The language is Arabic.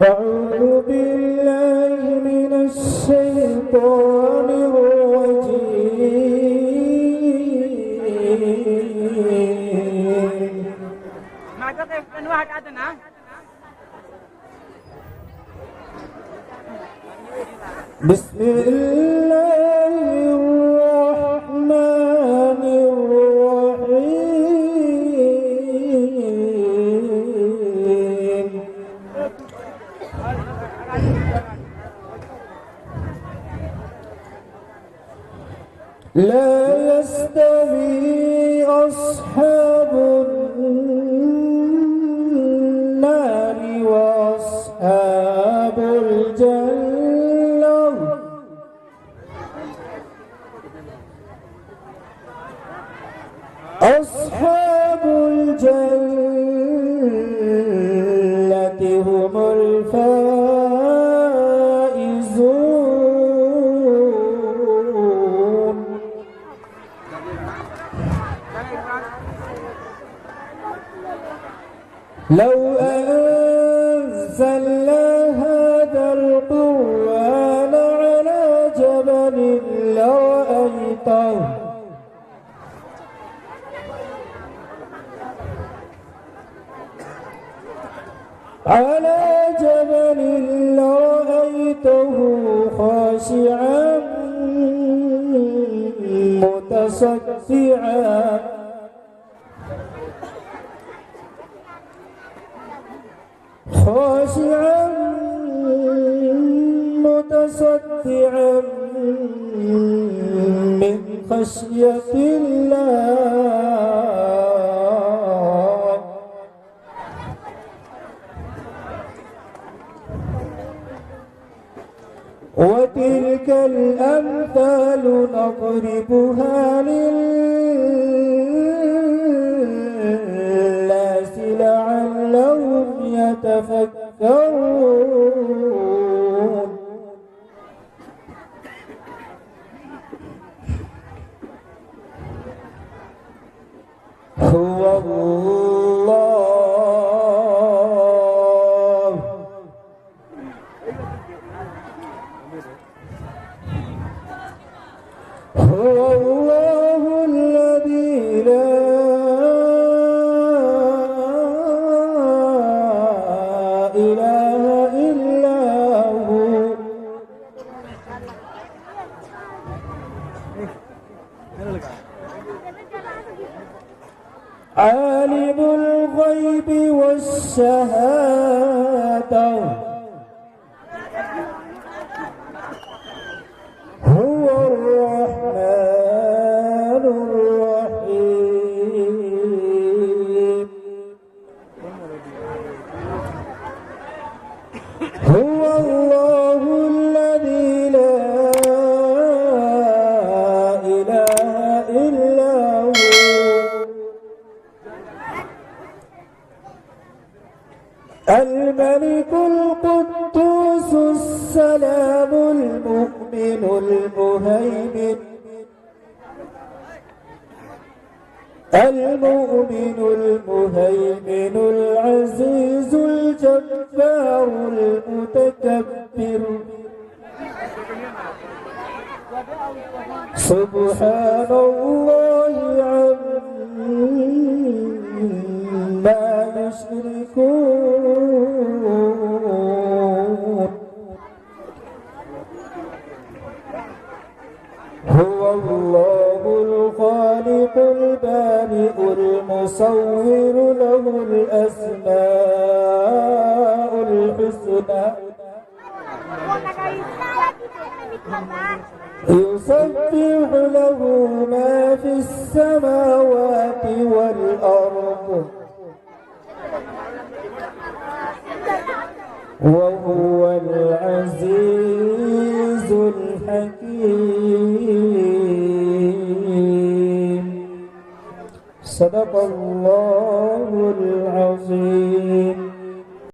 أعوذ بالله من الشيطان الرجيم. بسم الله الرحمن الرحيم. لا يستوي أصحاب النار وأصحاب الجنة أصحاب الجنة هم الفائزون. لو أنزلنا هذا القرآن على جبل لرأيته خاشعا متصدعا من خشية الله. وتلك الأمثال نضربها للناس لعلهم يتفكرون. هو الله الذي لا إله إلا هو. عالم الغيب والشهادة هو الرحمن الرحيم. هو الله الذي لا إله إلا هو. الملك القدوس السلام المؤمن المهيمن العزيز الجبار المتكبر. سبحان الله عما يشركون. هو الله الخالق البارئ المصور له الأسماء الحسنى يسبح له ما في السماوات والأرض وهو العزيز الحكيم. صدق الله العظيم.